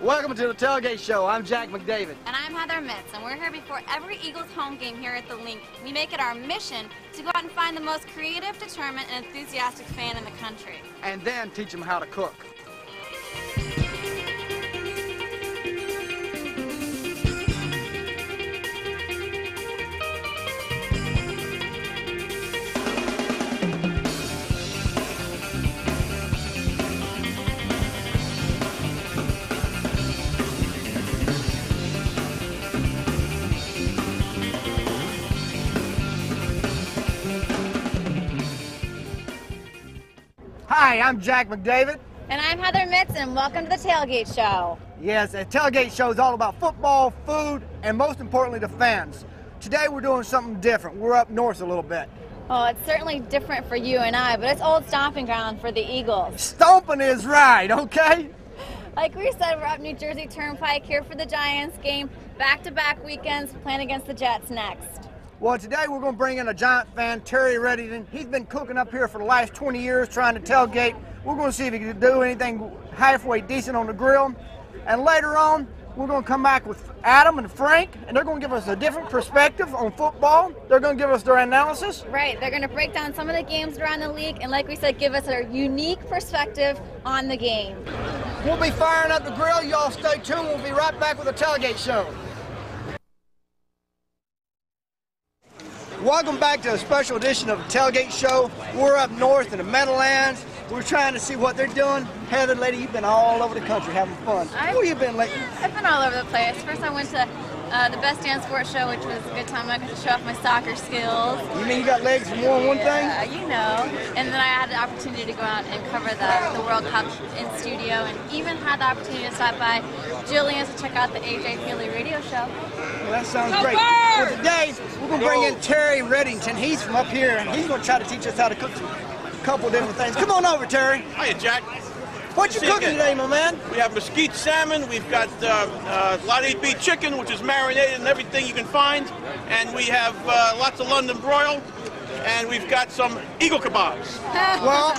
Welcome to the Tailgate Show. I'm Jack McDavid. And I'm Heather Mitz, and we're here before every Eagles home game here at the Link. We make it our mission to go out and find the most creative, determined, and enthusiastic fan in the country. And then teach them how to cook. Hi, I'm Jack McDavid. And I'm Heather Mitz, and welcome to the Tailgate Show. Yes, the Tailgate Show is all about football, food, and most importantly, the fans. Today we're doing something different. We're up north a little bit. Well, it's certainly different for you and I, but it's old stomping ground for the Eagles. Stomping is right, okay? Like we said, we're up New Jersey Turnpike here for the Giants game. Back-to-back weekends, playing against the Jets next. Well, today we're going to bring in a Giant fan, Terry Reddington. He's been cooking up here for the last 20 years trying to tailgate. We're going to see if he can do anything halfway decent on the grill. And later on, we're going to come back with Adam and Frank, and they're going to give us a different perspective on football. They're going to give us their analysis. Right, they're going to break down some of the games around the league, and like we said, give us a unique perspective on the game. We'll be firing up the grill. Y'all stay tuned. We'll be right back with the Tailgate Show. Welcome back to a special edition of the Tailgate Show. We're up north in the Meadowlands. We're trying to see what they're doing. Heather, lady, you've been all over the country having fun. Where you been lately? I've been all over the place. First I went to the Best Damn Sports Show, which was a good time. I got to show off my soccer skills. You mean you got legs for more than one thing? Yeah, you know. And then I had the opportunity to go out and cover the World Cup in studio, and even had the opportunity to stop by Julian's to check out the A.J. Feeley radio show. Well, that sounds great. Well, today we're going to bring in Terry Reddington. He's from up here, and he's going to try to teach us how to cook a couple different things. Come on over, Terry. Hiya, Jack. What you cooking today, my man? We have mesquite salmon. We've got lot 8 beef chicken, which is marinated in everything you can find. And we have lots of London broil. And we've got some eagle kebabs. Well,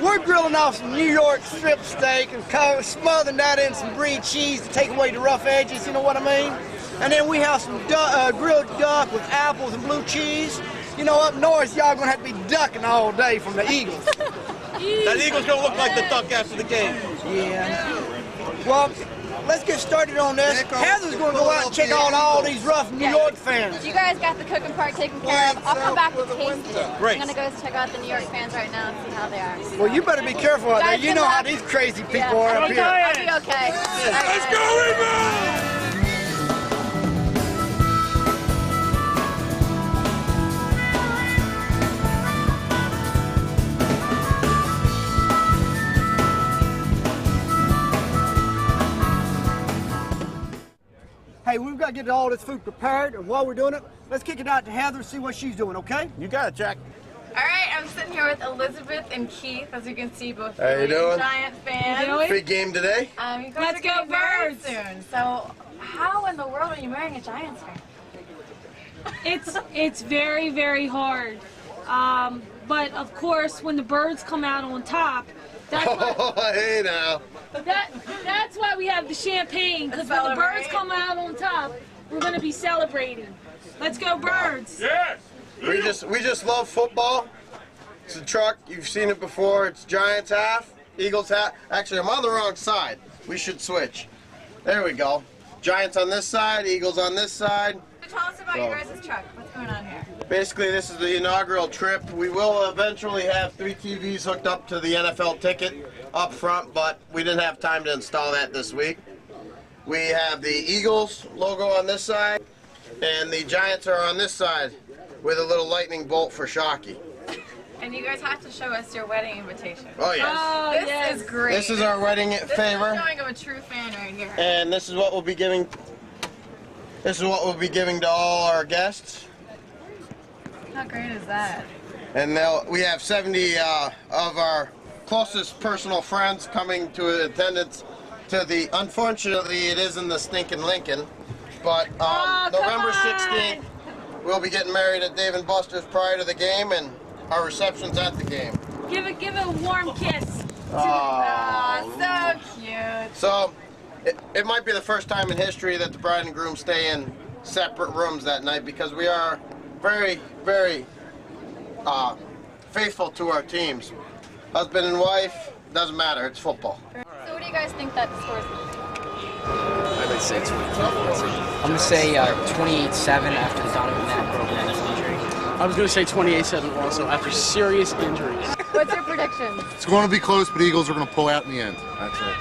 we're grilling off some New York strip steak and smothering that in some brie cheese to take away the rough edges, you know what I mean? And then we have some grilled duck with apples and blue cheese. You know, up north, y'all gonna have to be ducking all day from the Eagles. That eagle's gonna look like the duck after the game. Yeah. Well, let's get started on this. Heather's gonna go out and check out all these rough New York fans. You guys got the cooking part taken care of. I'll come back to taste it. Great. I'm gonna go check out the New York fans right now and see how they are. Well, you better be careful out there. You know how these crazy people are up here. I'll be okay. Let's go, Eagles! Hey, we've got to get all this food prepared, and while we're doing it, let's kick it out to Heather and see what she's doing, okay? You got it, Jack. All right, I'm sitting here with Elizabeth and Keith, as you can see, both How you doing? Giant fans. Big game today? You guys are getting married soon. So, how in the world are you marrying a Giants fan? It's very, very hard. But of course, when the birds come out on top, that's why, Hey now. that's why we have the champagne, because when the birds come out on top, we're going to be celebrating. Let's go, birds! Yes! We just love football. It's a truck. You've seen it before. It's Giants half, Eagles half. Actually, I'm on the wrong side. We should switch. There we go. Giants on this side, Eagles on this side. So tell us about your guys' truck. What's going on here? Basically, this is the inaugural trip. We will eventually have 3 TVs hooked up to the NFL ticket up front, but we didn't have time to install that this week. We have the Eagles logo on this side, and the Giants are on this side with a little lightning bolt for Shockey. And you guys have to show us your wedding invitation. Oh, yes. Oh, This yes. is great. This is our wedding favor. This is showing of a true fan right here. And this is what we'll be giving. This is what we'll be giving to all our guests. How great is that? And we have 70 of our closest personal friends coming to attendance to the. Unfortunately, it is in the stinking Lincoln, but November 16th, we'll be getting married at Dave & Buster's prior to the game, and our reception's at the game. Give it a warm kiss. Oh, so cute. So, it might be the first time in history that the bride and groom stay in separate rooms that night because we are very, very faithful to our teams. Husband and wife, doesn't matter, it's football. So what do you guys think that the score is going to be? I would say 22. I'm going to say 28-7 after the Donovan Macro injury. I was going to say 28-7 also after serious injuries. What's your prediction? It's going to be close, but Eagles are going to pull out in the end. That's it.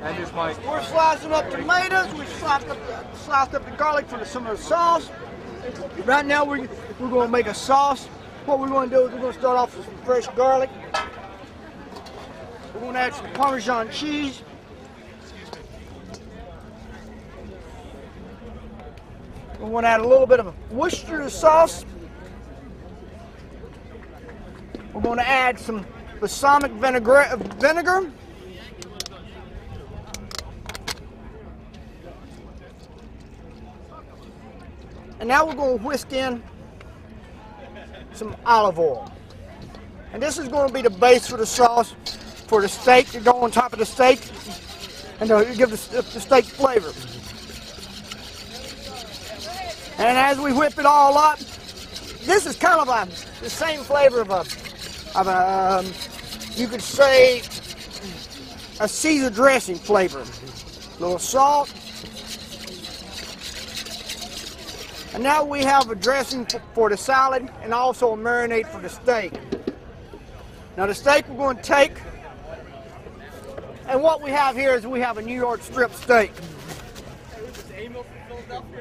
And just we're slicing up tomatoes. We sliced up the garlic for some of the sauce. Right now we're going to make a sauce. What we're going to do is we're going to start off with some fresh garlic. We're going to add some Parmesan cheese. We're going to add a little bit of Worcestershire sauce. We're going to add some balsamic vinegar. And now we're going to whisk in some olive oil. And this is going to be the base for the sauce for the steak to go on top of the steak and to give the steak flavor. And as we whip it all up, this is kind of the same flavor of a you could say, a Caesar dressing flavor. A little salt. And now we have a dressing for the salad and also a marinade for the steak. Now the steak we're going to take, and what we have here is we have a New York strip steak.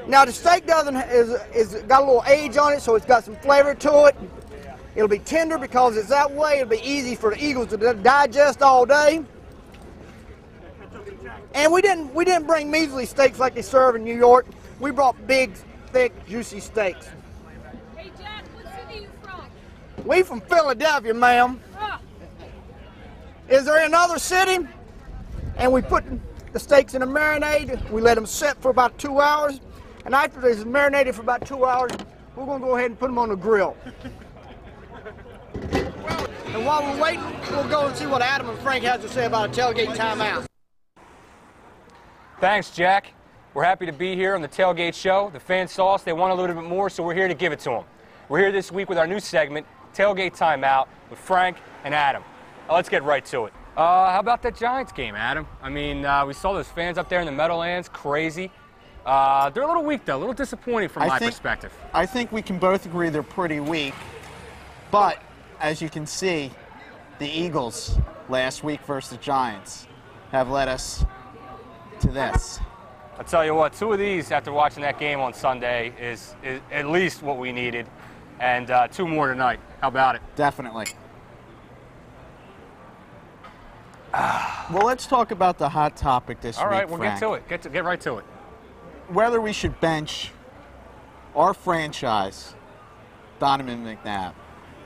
Now the steak is got a little age on it, so it's got some flavor to it. It'll be tender because it's that way. It'll be easy for the Eagles to digest all day. And we didn't bring measly steaks like they serve in New York. We brought big, thick, juicy steaks. Hey Jack, what city are you from? We from Philadelphia, ma'am. Oh. Is there another city? And we put the steaks in a marinade. We let them sit for about 2 hours. And after they're marinated for about 2 hours, we're going to go ahead and put them on the grill. And while we're waiting, we'll go and see what Adam and Frank has to say about a tailgate timeout. Thanks, Jack. We're happy to be here on the Tailgate Show. The fans saw us. They want a little bit more, so we're here to give it to them. We're here this week with our new segment, Tailgate Timeout, with Frank and Adam. Now, let's get right to it. How about that Giants game, Adam? I mean, we saw those fans up there in the Meadowlands, crazy. They're a little weak, though, a little disappointing from my perspective. I think we can both agree they're pretty weak. But, as you can see, the Eagles last week versus the Giants have led us to this. I'll tell you what, 2 of these after watching that game on Sunday is at least what we needed, and 2 more tonight. How about it? Definitely. Well, let's talk about the hot topic this week, All right, we'll Frank. get to it. Get right to it. Whether we should bench our franchise, Donovan McNabb.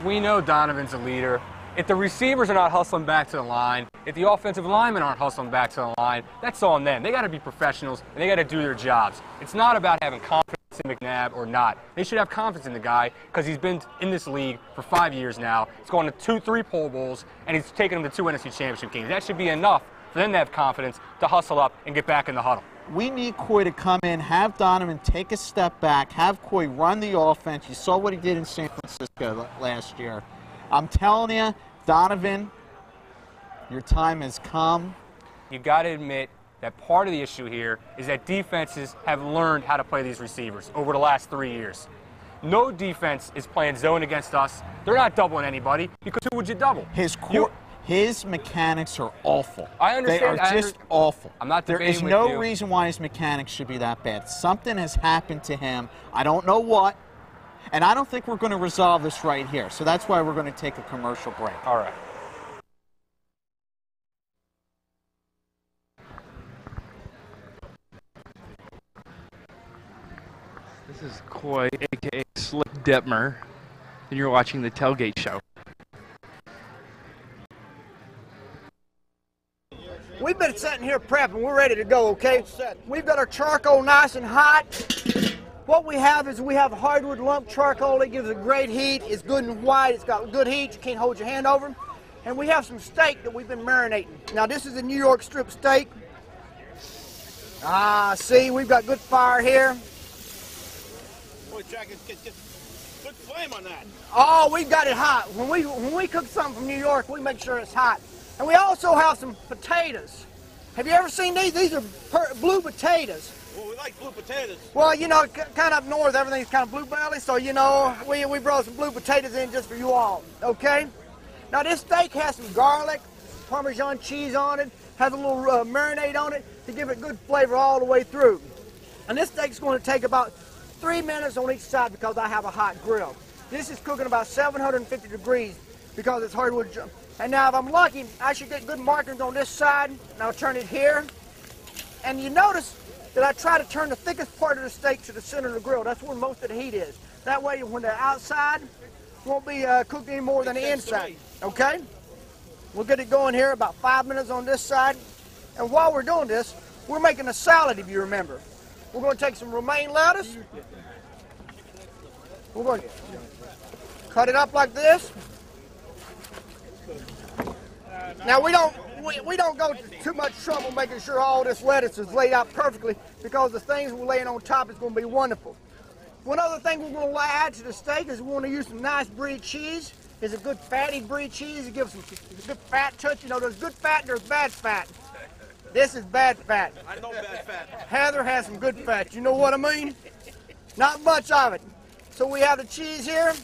We know Donovan's a leader. If the receivers are not hustling back to the line, if the offensive linemen aren't hustling back to the line, that's on them. They got to be professionals, and they got to do their jobs. It's not about having confidence in McNabb or not. They should have confidence in the guy because he's been in this league for 5 years now. He's gone to 3 Pro Bowls, and he's taken them to 2 NFC Championship games. That should be enough for them to have confidence to hustle up and get back in the huddle. We need Coy to come in, have Donovan take a step back, have Coy run the offense. You saw what he did in San Francisco last year. I'm telling you, Donovan, your time has come. You got to admit that part of the issue here is that defenses have learned how to play these receivers over the last 3 years. No defense is playing zone against us. They're not doubling anybody because who would you double? His mechanics are awful. I understand. They are just awful. I'm not debating with you. There is no reason why his mechanics should be that bad. Something has happened to him. I don't know what. And I don't think we're going to resolve this right here. So that's why we're going to take a commercial break. All right. This is Coy, a.k.a. Slick Detmer, and you're watching the Tailgate Show. We've been sitting here prepping. We're ready to go, okay? We've got our charcoal nice and hot. What we have is we have hardwood lump charcoal. It gives a great heat. It's good and white. It's got good heat. You can't hold your hand over. And we have some steak that we've been marinating. Now, this is a New York strip steak. See, we've got good fire here. Boy, Jack, get good flame on that. Oh, we've got it hot. When we cook something from New York, we make sure it's hot. And we also have some potatoes. Have you ever seen these? These are blue potatoes. Well, we like blue potatoes. Well, you know, kind of up north, everything's kind of bluebelly, so, you know, we brought some blue potatoes in just for you all, okay? Now, this steak has some garlic, Parmesan cheese on it, has a little marinade on it to give it good flavor all the way through. And this steak's going to take about 3 minutes on each side because I have a hot grill. This is cooking about 750 degrees because it's hardwood. And now, if I'm lucky, I should get good markings on this side, and I'll turn it here. And you notice that I try to turn the thickest part of the steak to the center of the grill. That's where most of the heat is. That way, when the outside won't be cooked any more than the inside. Okay? We'll get it going here, about 5 minutes on this side. And while we're doing this, we're making a salad, if you remember. We're going to take some romaine lettuce. We're going to cut it up like this. Now, we don't go to too much trouble making sure all this lettuce is laid out perfectly because the things we're laying on top is going to be wonderful. One other thing we're going to add to the steak is we want to use some nice brie cheese. It's a good fatty brie cheese. It gives some good fat touch. You know, there's good fat and there's bad fat. This is bad fat. I know bad fat. Heather has some good fat. You know what I mean? Not much of it. So we have the cheese here.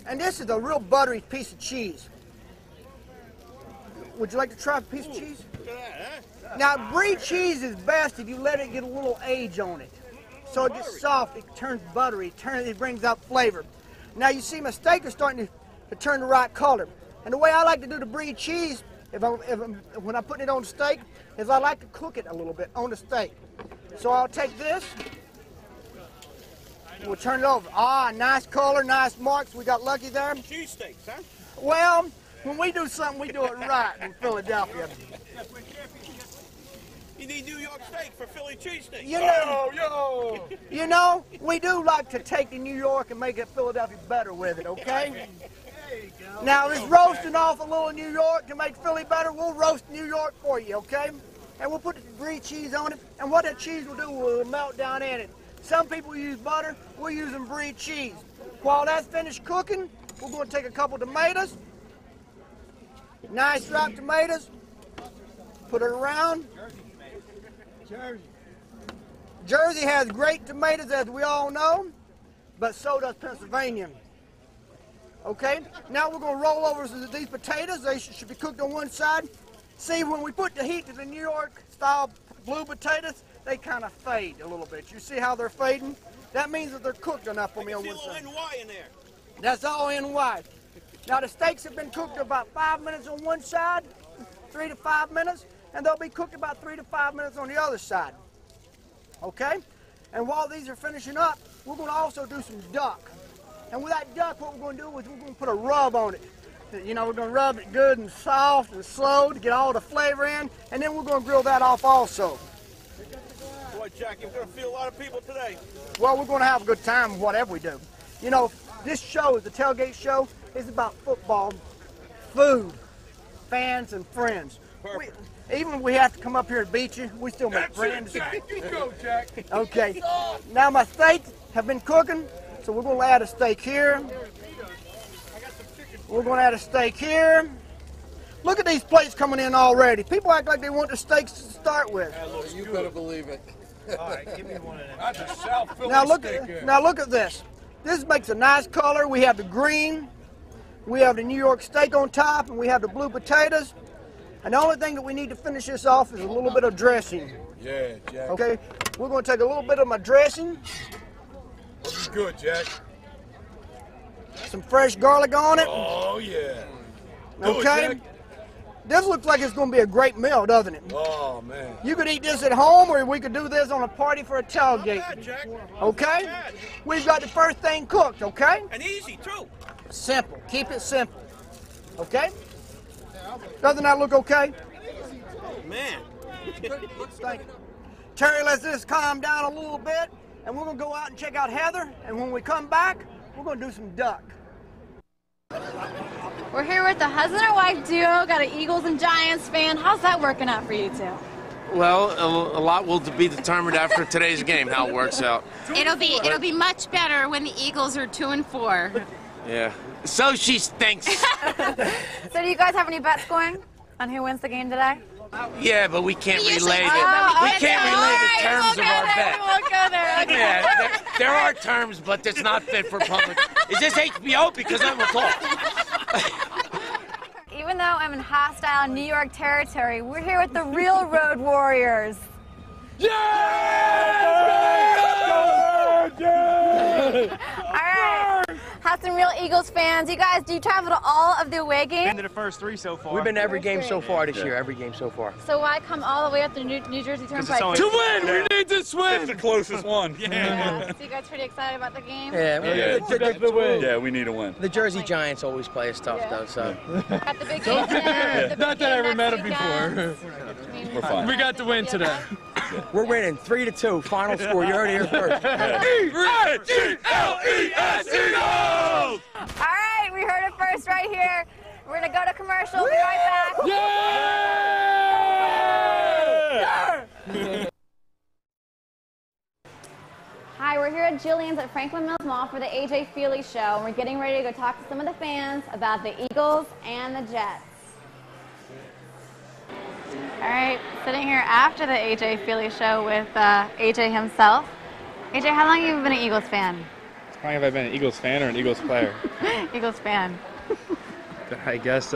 And this is a real buttery piece of cheese. Would you like to try a piece of cheese? Now, brie cheese is best if you let it get a little age on it. So it gets soft, it turns buttery, it brings out flavor. Now, you see my steak is starting to turn the right color. And the way I like to do the brie cheese, when I'm putting it on the steak, is I like to cook it a little bit on the steak. So I'll take this, we'll turn it over. Nice color, nice marks. We got lucky there. Cheese steaks, huh? Well, when we do something, we do it right in Philadelphia. You need New York steak for Philly cheesesteak. You know, we do like to take to New York and make it Philadelphia better with it, okay? Now, it's roasting off a little New York to make Philly better. We'll roast New York for you, okay? And we'll put the brie cheese on it. And what that cheese will do, will melt down in it. Some people use butter. We're using brie cheese. While that's finished cooking, we're going to take a couple tomatoes. Nice ripe tomatoes. Put it around. Jersey has great tomatoes, as we all know, but so does Pennsylvania. Okay, now we're going to roll over these potatoes. They should be cooked on one side. See, when we put the heat to the New York style blue potatoes, they kind of fade a little bit. You see how they're fading? That means that they're cooked enough for me on one side. NY in there. That's all NY. Now the steaks have been cooked about 5 minutes on one side, 3 to 5 minutes, and they'll be cooked about 3 to 5 minutes on the other side. Okay? And while these are finishing up, we're going to also do some duck. And with that duck, what we're going to do is we're going to put a rub on it. You know, we're going to rub it good and soft and slow to get all the flavor in, and then we're going to grill that off also. Boy, Jack, you're going to feed a lot of people today. Well, we're going to have a good time whatever we do. You know, this show, the Tailgate Show, is about football, food, fans, and friends. Even if we have to come up here and beat you, we still make friends. Jack. You go, Jack. Okay. Now my steaks have been cooking, so we're going to add a steak here. We're going to add a steak here. Look at these plates coming in already. People act like they want the steaks to start with. You better believe it. All right, give me one of them. That's a South Philly Now look at this. This makes a nice color. We have the green, we have the New York steak on top, and we have the blue potatoes. And the only thing that we need to finish this off is a little bit of dressing. Yeah, Jack. Okay, we're going to take a little bit of my dressing. Looking good, Jack. Some fresh garlic on it. Oh, yeah. Okay. This looks like it's going to be a great meal, doesn't it? Oh, man. You could eat this at home, or we could do this on a party for a tailgate. Not bad, Jack. Okay? Not bad. We've got the first thing cooked, okay? And easy, too. Simple. Keep it simple. Okay? Doesn't that look okay? Man. Thank you. Terry, let's just calm down a little bit, and we're going to go out and check out Heather, and when we come back, we're going to do some duck. We're here with the husband and wife duo. Got an Eagles and Giants fan. How's that working out for you two? Well, a lot will be determined after today's game how it works out. It'll be much better when the Eagles are 2-4. Yeah. So she stinks. So do you guys have any bets going on who wins the game today? Yeah, but we can't relay the terms of our bet. We won't go there. Okay. Yeah, there are terms, but it's not fit for public. Is this HBO? Because then we'll talk. Even though I'm in hostile New York territory, we're here with the real Road Warriors. All right. Have some real Eagles fans. You guys, do you travel to all of the away games? Been to the first 3 so far. We've been to every game so far this year. Every game so far. So why come all the way up the New Jersey Turnpike? To win! We need this win! It's the closest one. Yeah. So you guys pretty excited about the game? Yeah, we need a win. The Jersey Giants always play us tough, though. So. Got the big game. Not that I ever met him before. We're fine. We got the win today. We're winning 3-2. Final score. You heard it here first. E-A-G-L-E-S, Eagles! All right, we heard it first right here. We're going to go to commercial. We'll be right back. Yeah! Hi, we're here at Jillian's at Franklin Mills Mall for the A.J. Feeley Show, and we're getting ready to go talk to some of the fans about the Eagles and the Jets. All right, sitting here after the A.J. Feeley Show with A.J. himself. A.J., how long have you been an Eagles fan? How long have I been an Eagles fan or an Eagles player? Eagles fan. I guess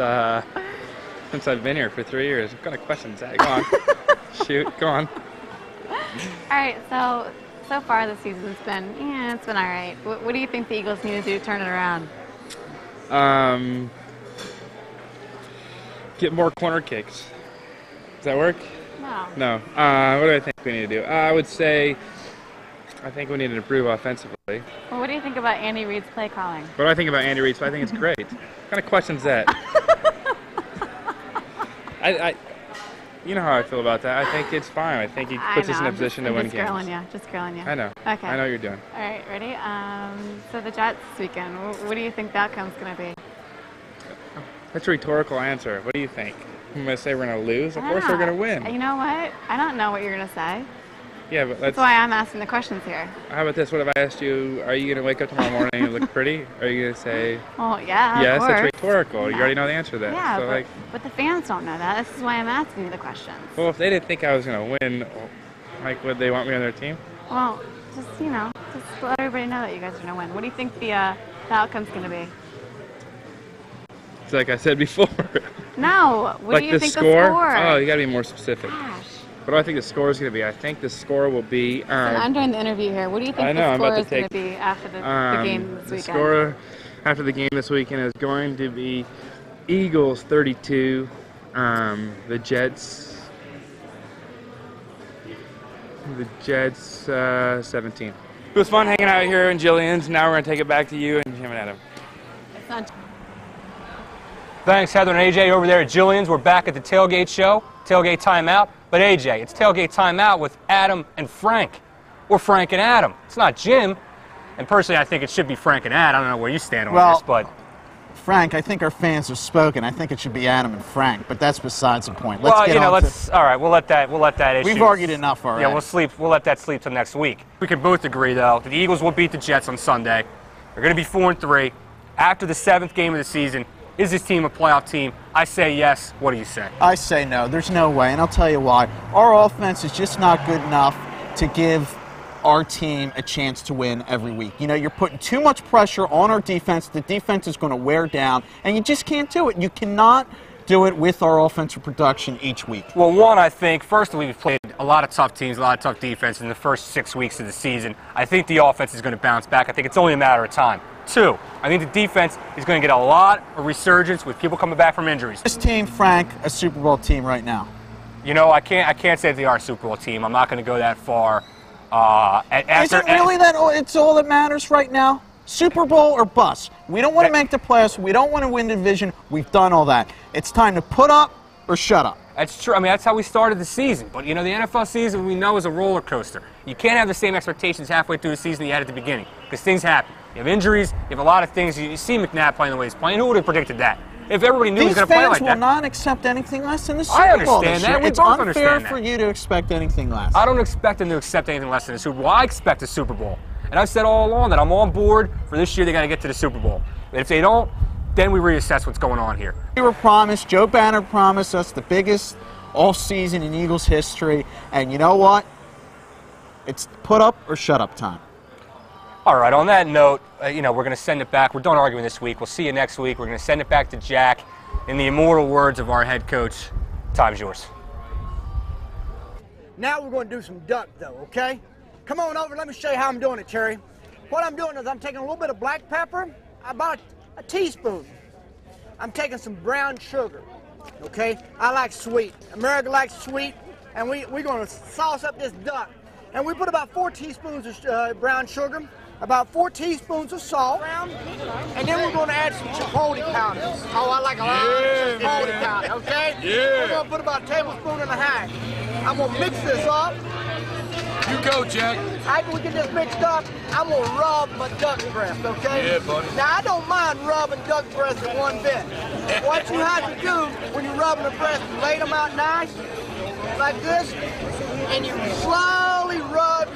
since I've been here for 3 years. What kind of questions is that? Go on. Shoot, go on. All right, so far this season's been, it's been all right. What do you think the Eagles need to do to turn it around? Get more corner kicks. Does that work? No. No. What do I think we need to do? I would say I think we need to improve offensively. Well, what do you think about Andy Reid's play calling? What do I think about Andy Reid? I think it's great. What kind of question's that? You know how I feel about that. I think it's fine. I think he puts us in a position to win games. Just grilling you. I know. Okay. I know what you're doing. All right, ready? So the Jets this weekend, what do you think the outcome's going to be? That's a rhetorical answer. What do you think? I'm going to say we're going to lose? Of course we're going to win. You know what? I don't know what you're going to say. Yeah, but that's why I'm asking the questions here. How about this? What if I asked you, are you going to wake up tomorrow morning and look pretty? Are you going to say... Well, yeah, yes, of course. that's rhetorical. You already know the answer to that. Yeah, so, but the fans don't know that. This is why I'm asking you the questions. Well, if they didn't think I was going to win, would they want me on their team? Well, just let everybody know that you guys are going to win. What do you think the outcome's going to be? It's like I said before. No. What do you think the score? score? Oh, you got to be more specific. Gosh. What do I think the score is going to be? I think the score will be... I'm doing the interview here. What do you think the score is going to be after the game this weekend? The score after the game this weekend is going to be Eagles 32, the Jets 17. It was fun hanging out here in Jillian's. Now we're going to take it back to you and Jim and Adam. Thanks, Heather and AJ over there at Jillian's. We're back at the Tailgate show, Tailgate Timeout. But AJ, it's Tailgate Timeout with Adam and Frank. Or Frank and Adam. It's not Jim. And personally, I think it should be Frank and Adam. I don't know where you stand on this, but... Frank, I think our fans have spoken. I think it should be Adam and Frank, but that's besides the point. All right, we'll let that issue... We've argued enough already. Yeah, we'll let that sleep till next week. We can both agree, though, that the Eagles will beat the Jets on Sunday. They're going to be 4-3. After the 7th game of the season, is this team a playoff team? I say yes. What do you say? I say no. There's no way, and I'll tell you why. Our offense is just not good enough to give our team a chance to win every week. You know, you're putting too much pressure on our defense. The defense is going to wear down, and you just can't do it. You cannot do it with our offensive production each week. Well, one, I think, first of all, we've played a lot of tough teams, a lot of tough defense in the first 6 weeks of the season. I think the offense is going to bounce back. I think it's only a matter of time. 2, I think the defense is going to get a lot of resurgence with people coming back from injuries. This team, Frank, a Super Bowl team right now. You know, I can't say they are a Super Bowl team. I'm not going to go that far. Is it really that it's all that matters right now? Super Bowl or bust. We don't want to make the playoffs. We don't want to win the division. We've done all that. It's time to put up or shut up. That's true. I mean, that's how we started the season. But, you know, the NFL season we know is a roller coaster. You can't have the same expectations halfway through the season that you had at the beginning because things happen. You have injuries. You have a lot of things. You see McNabb playing the way he's playing. Who would have predicted that? if everybody knew he was These going to play like fans will that. not accept anything less than the Super I Bowl understand this that. year. We It's both unfair understand for that. you to expect anything less. I don't expect them to accept anything less than the Super Bowl. I expect a Super Bowl. And I've said all along that I'm on board for this year. They got to get to the Super Bowl. And if they don't, then we reassess what's going on here. We were promised, Joe Banner promised us the biggest all-season in Eagles history. And you know what? It's put up or shut up time. All right, on that note, we're going to send it back. We're done arguing this week. We'll see you next week. We're going to send it back to Jack. In the immortal words of our head coach, time's yours. Now we're going to do some duck, though, okay? Come on over. Let me show you how I'm doing it, Cherry. What I'm doing is I'm taking a little bit of black pepper, about a teaspoon. I'm taking some brown sugar, okay? I like sweet. America likes sweet, and we're going to sauce up this duck. And we put about 4 teaspoons of brown sugar, about 4 teaspoons of salt, and then we're going to add some chipotle powder. Oh, I like a lot of chipotle powder, okay? Yeah. We're going to put about a tablespoon and a half. I'm going to mix this up. You go, Jack. After we get this mixed up, I'm going to rub my duck breast, okay? Yeah, buddy. Now, I don't mind rubbing duck breasts in one bit. What you have to do when you're rubbing the breast, you lay them out nice, like this, and you slowly rub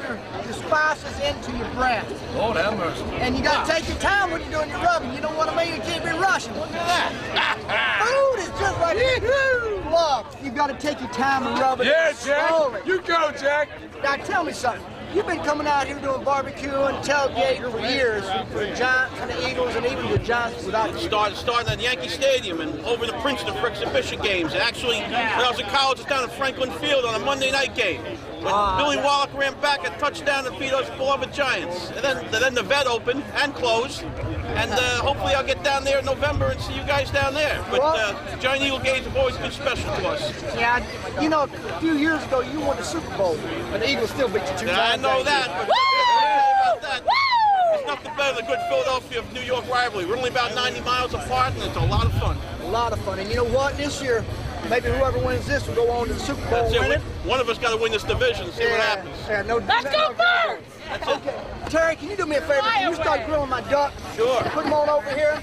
your spices into your breast. Lord have mercy. And you got to take your time when you're doing your rubbing. You know what I mean? You can't be rushing. Look at that. Food is just like love. You've got to take your time and rub it slowly. You go, Jack. Now, tell me something. You've been coming out here doing barbecue and tailgate for years for the Giants and the Eagles and even the Giants without you. Starting at Yankee Stadium and over to Princeton for exhibition games. And actually, when I was in college, I was down at Franklin Field on a Monday night game. When Billy Wallach ran back a touchdown to beat us beloved Giants. And then the vet opened and closed. And hopefully I'll get down there in November and see you guys down there. But Giant Eagle games have always been special to us. Yeah, you know, a few years ago you won the Super Bowl, but the Eagles still beat you 2 times. I know that, but it's nothing better than a good Philadelphia, New York rivalry. We're only about 90 miles apart, and it's a lot of fun. A lot of fun. And you know what? This year, maybe whoever wins this will go on to the Super Bowl and win it. One of us got to win this division and see what happens. Yeah, Let's go Birds! That's okay. Terry, can you do me a favor? Can you start grilling my duck? Sure. Put them on over here.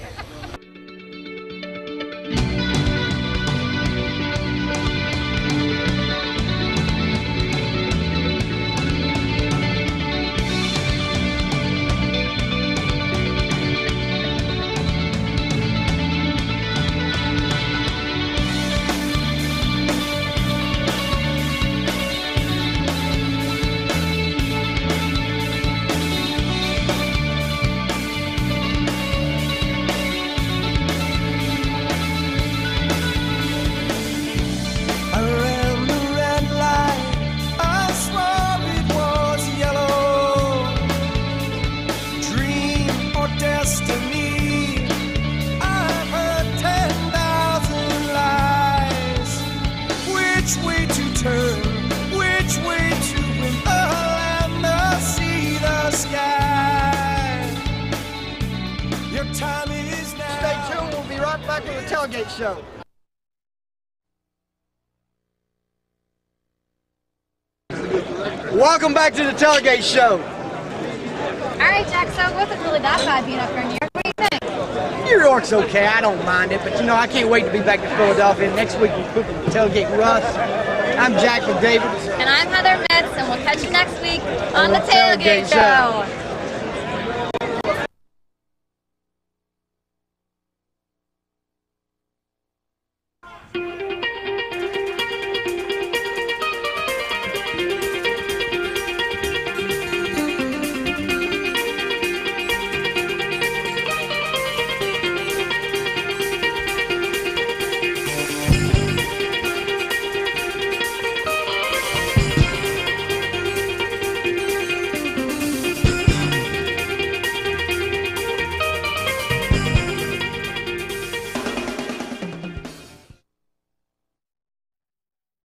Stay tuned. We'll be right back with the Tailgate Show. Welcome back to the Tailgate Show. All right, Jack, so it wasn't really that bad being up here in New York. What do you think? New York's okay. I don't mind it. But, you know, I can't wait to be back to Philadelphia. Next week we're cooking the Tailgate Russ. I'm Jack with David. And I'm Heather Metz, and we'll catch you next week on the Tailgate Show.